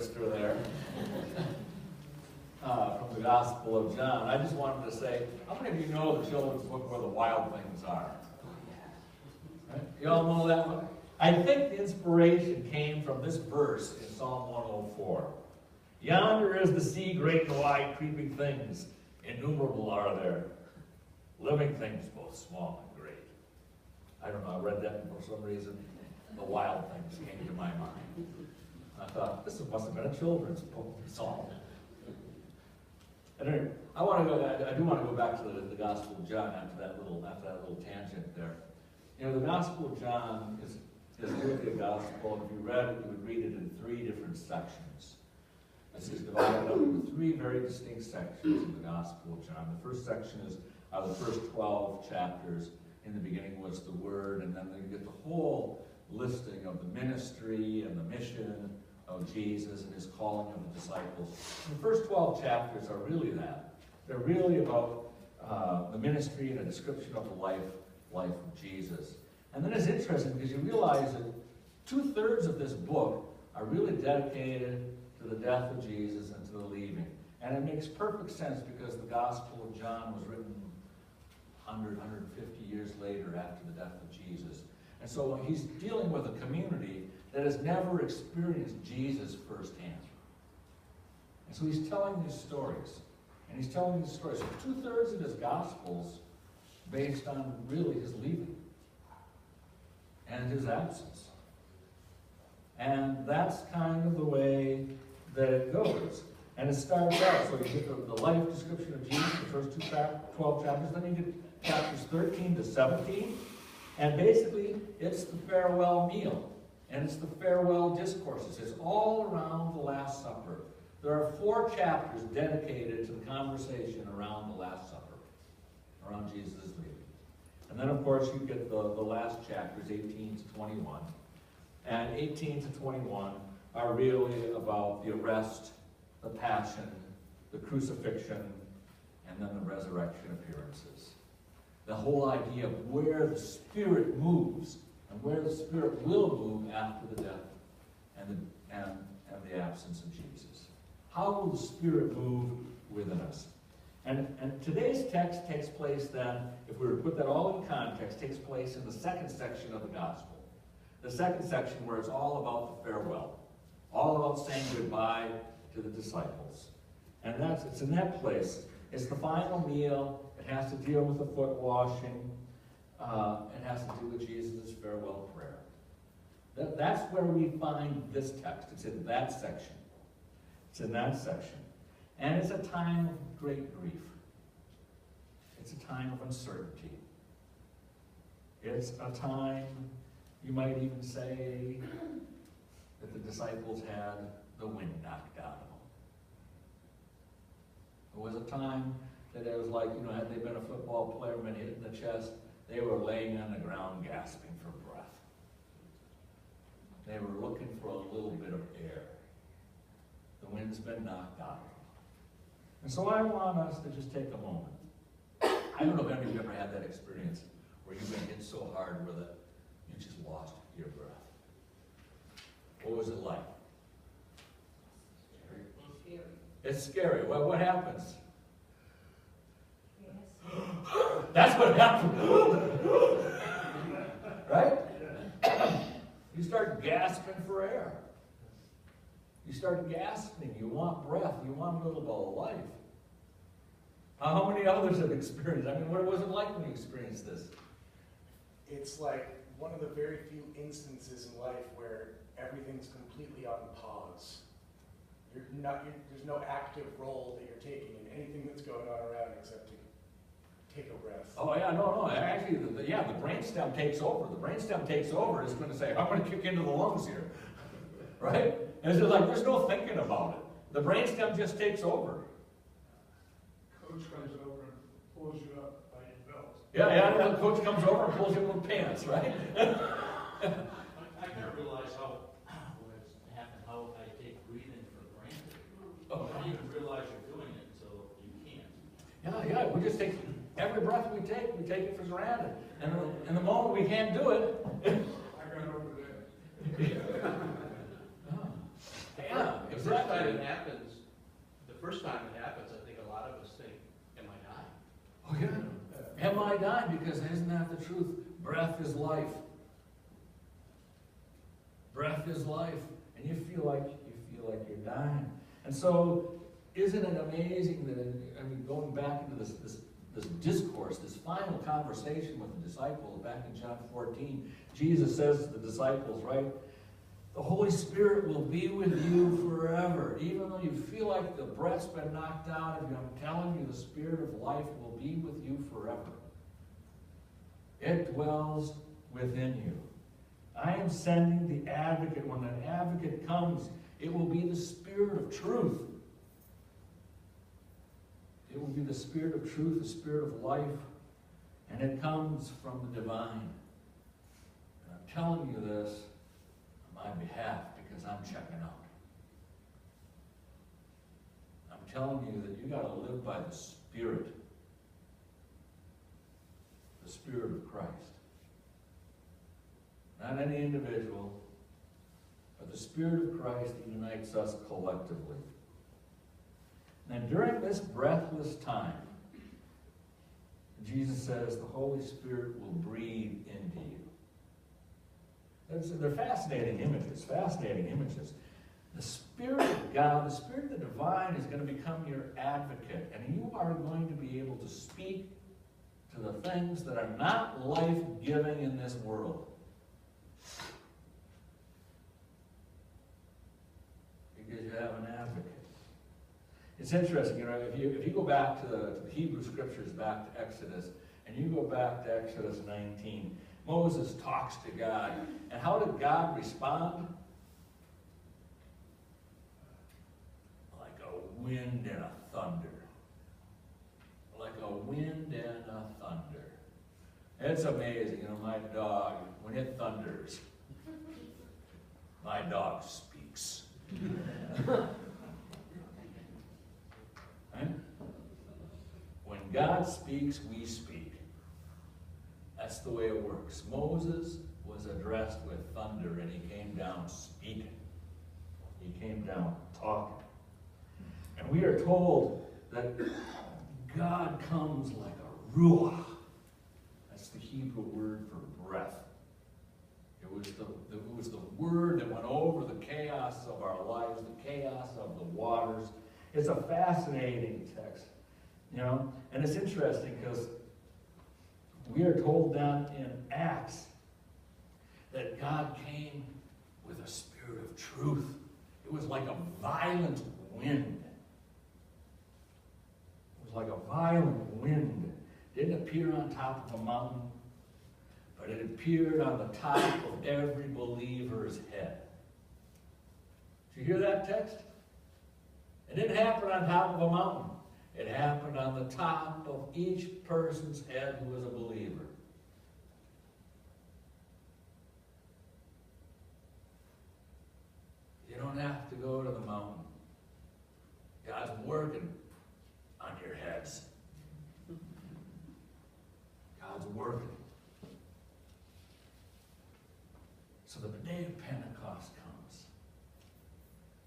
twister there. From the Gospel of John. I just wanted to say, how many of you know the children's book Where the Wild Things Are? Right? You all know that one? I think the inspiration came from this verse in Psalm 104. Yonder is the sea, great and wide, creeping things, innumerable are there. Living things, both small and great. I don't know, I read that and for some reason. The wild things came to my mind. I thought, this must have been a children's psalm. Anyway, I do want to go back to the Gospel of John after that little tangent there. You know, the Gospel of John is really a gospel, and if you read it, you would read it in 3 different sections. This is divided up into 3 very distinct sections of the Gospel of John. The first section are the first 12 chapters. In the beginning was the Word, and then you get the whole listing of the ministry and the mission of Jesus and his calling of the disciples. And the first 12 chapters are really that. They're really about the ministry and a description of the life of Jesus. And then it's interesting because you realize that 2/3 of this book are really dedicated to the death of Jesus and to the leaving. And it makes perfect sense because the Gospel of John was written 150 years later after the death of Jesus. And so he's dealing with a community that has never experienced Jesus firsthand. And so he's telling these stories. And he's telling these stories. So 2/3 of his Gospels based on really his leaving and his absence. And that's kind of the way that it goes. And it starts out, so you get the life description of Jesus, the first 12 chapters, then you get chapters 13 to 17, and basically it's the farewell meal, and it's the farewell discourses. It's all around the Last Supper. There are 4 chapters dedicated to the conversation around the Last Supper, around Jesus' leaving. And then, of course, you get the last chapters, 18 to 21. And 18 to 21 are really about the arrest, the passion, the crucifixion, and then the resurrection appearances. The whole idea of where the Spirit moves and where the Spirit will move after the death and the absence of Jesus. How will the Spirit move within us? And today's text takes place then, if we were to put that all in context, takes place in the second section of the Gospel. The second section where it's all about the farewell. All about saying goodbye to the disciples. And it's in that place. It's the final meal. It has to deal with the foot washing. It has to do with Jesus' farewell prayer. That's where we find this text. It's in that section. It's in that section. And it's a time of great grief. It's a time of uncertainty. It's a time, you might even say, that the disciples had the wind knocked out of them. There was a time that it was like, had they been a football player, been hit in the chest, they were laying on the ground gasping for breath. They were looking for a little bit of air. The wind's been knocked out of them. And so I want us to just take a moment. I don't know if any of you ever had that experience where you've been hit so hard with it, you just lost your breath. What was it like? Scary. It's scary. Well, what happens? Yes. That's what happens. Right? You start gasping for air. You start gasping. You want breath. You want a little bit of life. How many others have experienced? I mean, what was it like when you experienced this? It's like one of the very few instances in life where everything's completely on pause. There's no active role that you're taking in anything that's going on around except to take a breath. Oh yeah, no. Actually, the brainstem takes over. The brainstem takes over. It's going to say, I'm going to kick into the lungs here, right? And it's just like there's no thinking about it. The brainstem just takes over. Coach comes over and pulls you up by your belt. Yeah. The coach comes over and pulls you with pants, right? I can't realize how I take breathing for granted. Oh. I don't even realize you're doing it until you can't. Yeah. We just take every breath we take it for granted. And the moment we can't do it, I got over there. yeah, exactly. time it happens, the first time it happens, I think a lot of us think, am I dying? Oh, yeah. Am I dying? Because isn't that the truth? Breath is life. Breath is life. And you feel like you're dying. And so, isn't it amazing that, I mean, going back into this discourse, this final conversation with the disciples back in John 14, Jesus says to the disciples, right? The Holy Spirit will be with you forever. Even though you feel like the breath's been knocked out of you, I'm telling you, the Spirit of life will be with you forever. It dwells within you. I am sending the advocate. When that advocate comes, it will be the Spirit of truth. It will be the Spirit of truth, the Spirit of life, and it comes from the divine. And I'm telling you this on my behalf because I'm checking out. I'm telling you that you got to live by the Spirit of Christ. Not any individual, but the Spirit of Christ that unites us collectively. Now, during this breathless time, Jesus says the Holy Spirit will breathe into you. They're fascinating images, The Spirit of God, the Spirit of the divine is going to become your advocate, and you are going to be able to speak to the things that are not life-giving in this world. Because you have an advocate. It's interesting, you know, if you go back to the Hebrew Scriptures, back to Exodus, and you go back to Exodus 19, Moses talks to God. And how did God respond? Like a wind and a thunder. Like a wind and a thunder. It's amazing, you know, my dog, when it thunders, my dog speaks. Right? When God speaks, we speak. That's the way it works. Moses was addressed with thunder, and he came down speaking. He came down talking. And we are told that God comes like a ruach. That's the Hebrew word for breath. It was the word that went over the chaos of our lives, the chaos of the waters. It's a fascinating text, you know, and it's interesting because we are told down in Acts that God came with a spirit of truth. It was like a violent wind. It was like a violent wind. It didn't appear on top of a mountain, but it appeared on the top of every believer's head. Did you hear that text? It didn't happen on top of a mountain. It happened on the top of each person's head who was a believer. You don't have to go to the mountain. God's working on your heads. God's working. So the day of Pentecost comes.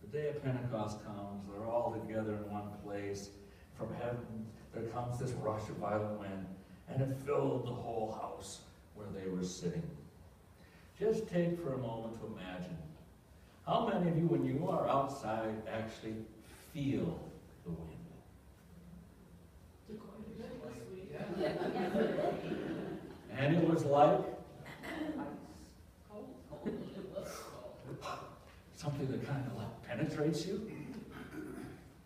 The day of Pentecost comes. They're all together in one place. From heaven, there comes this rush of violent wind, and it filled the whole house where they were sitting. Just take for a moment to imagine. How many of you, when you are outside, actually feel the wind? And it was like something that kind of like penetrates you,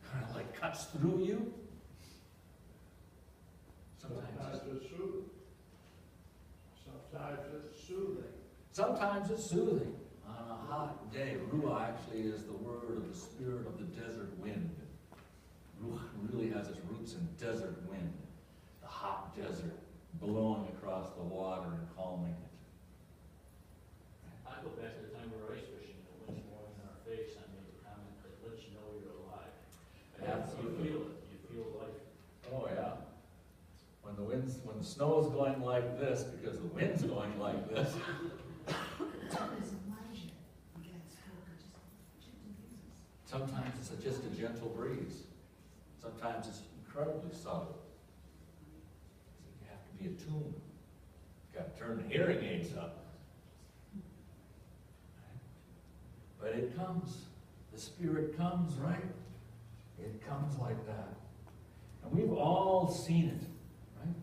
kind of like cuts through you. Sometimes it's soothing. Sometimes it's soothing. Sometimes it's soothing. On a hot day, Ruah actually is the word of the spirit of the desert wind. Ruah really has its roots in desert wind, the hot desert blowing across the water and calming it. I go back to the time we were ice fishing, and the wind's blowing in our face, I made the comment that lets you know you're alive. And Absolutely. you feel it, you feel life. Oh yeah. When the snow's going like this, because the wind's going like this. Sometimes Sometimes it's just a gentle breeze. Sometimes it's incredibly subtle. You have to be attuned. You've got to turn the hearing aids up. But it comes. The Spirit comes, right? It comes like that. And we've all seen it, right?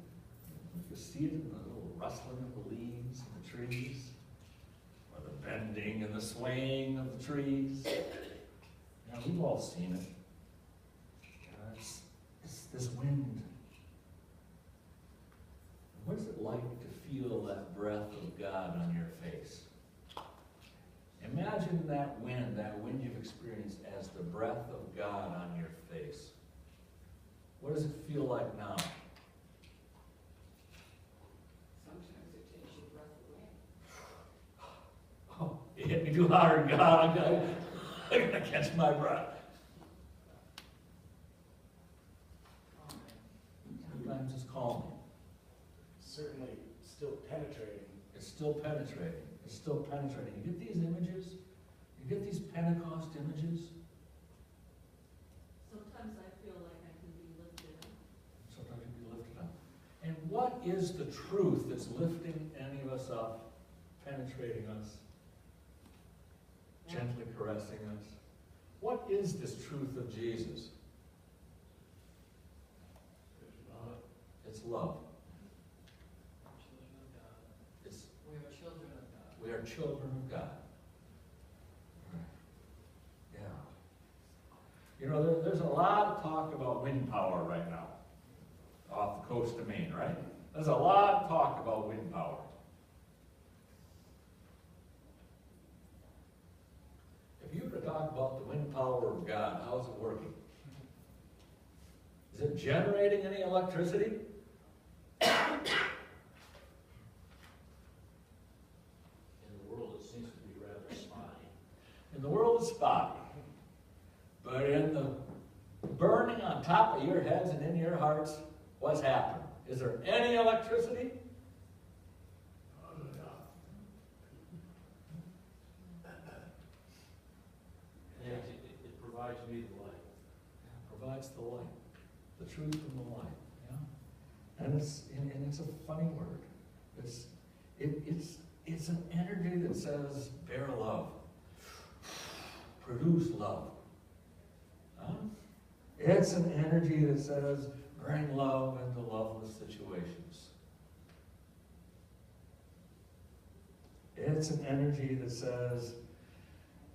You see it in the little rustling of the leaves and the trees, or the bending and the swaying of the trees. Yeah, we've all seen it. It's this wind. What is it like to feel that breath of God on your face? Imagine that wind you've experienced as the breath of God on your face. What does it feel like now? Sometimes it takes your breath away. Oh, it hit me too hard, God. I'm gonna catch my breath. Sometimes it's calming. Certainly still penetrating. It's still penetrating. It's still penetrating. You get these images? You get these Pentecost images? Sometimes I feel like I can be lifted up. Sometimes you can be lifted up. And what is the truth that's lifting any of us up, penetrating us, gently caressing us? What is this truth of Jesus? It's love. It's, We are children of God. we are children of God. Yeah. You know, there's a lot of talk about wind power right now off the coast of Maine, right? There's a lot of talk about wind power. If you were to talk about the wind power of God, how is it working? Is it generating any electricity? In the world, it seems to be rather spotty. In the world, it's spotty. But in the burning on top of your heads and in your hearts, what's happened? Is there any electricity? Yeah, it provides me the light. It provides the light, the truth and the light. Yeah? And it's a funny word. It's an energy that says, bear love. Produce love. Huh? It's an energy that says, bring love into loveless situations. It's an energy that says,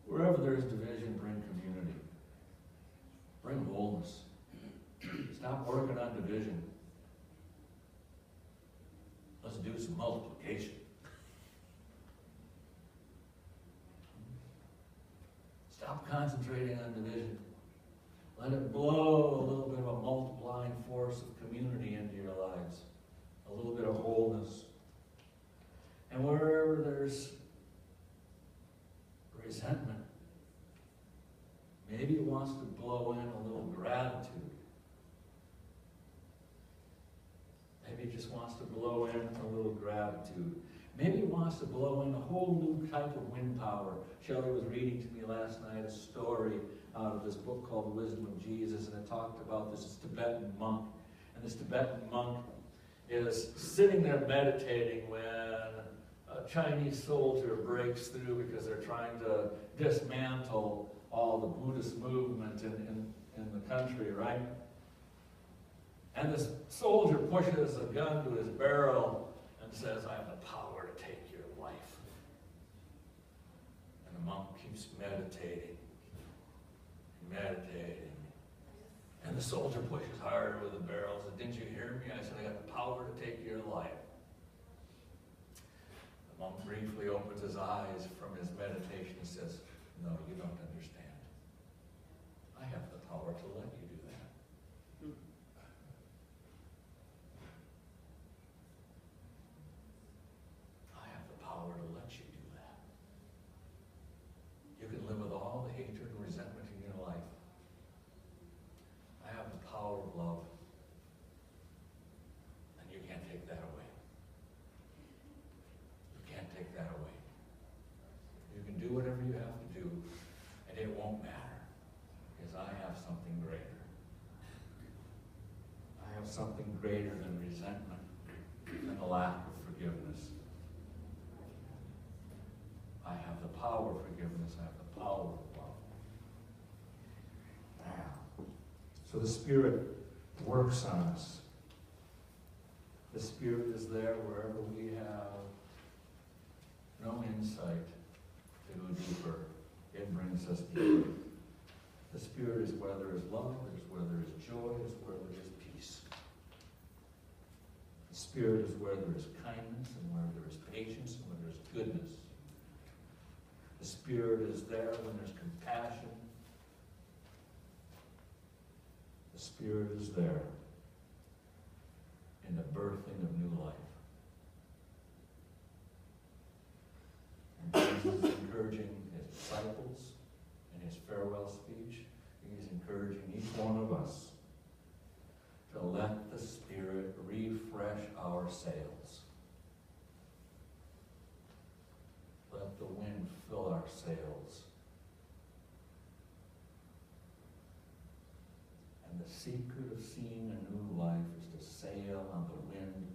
wherever there's division, bring community. Bring wholeness. Stop working on division. Let's do some multiplication. Stop concentrating on division. Let it blow a little bit of a multiplying force of community into your lives. A little bit of wholeness. And wherever there's resentment, maybe it wants to blow in a little gratitude. Maybe it just wants to blow in a little gratitude. Maybe it wants to blow in a whole new type of wind power. Shelley was reading to me last night a story out of this book called The Wisdom of Jesus, and it talked about this Tibetan monk. And this Tibetan monk is sitting there meditating when a Chinese soldier breaks through because they're trying to dismantle all the Buddhist movement in the country, right? And this soldier pushes a gun to his barrel and says, I have the power to take your life. And the monk keeps meditating, meditating. And the soldier pushes harder with the barrel and says, didn't you hear me? I said, I got the power to take your life. The monk briefly opens his eyes from his meditation and says, no, you don't understand. I have the power to let you do that. I have the power to let you do that. You can live with all the hatred and resentment in your life. I have the power of love. And you can't take that away. You can't take that away. You can do whatever you have to do. have something greater than resentment and a lack of forgiveness. I have the power of forgiveness. I have the power of love. Now, so the Spirit works on us. The Spirit is there wherever we have no insight to go deeper. It brings us deeper. The Spirit is where there is love, is where there is joy, is where there is peace. The Spirit is where there is kindness and where there is patience and where there is goodness. The Spirit is there when there's compassion. The Spirit is there in the birthing of new life. And Jesus is encouraging his disciples in his farewell speech. He's encouraging each one of us to let the Spirit refresh our sails. Let the wind fill our sails. And the secret of seeing a new life is to sail on the wind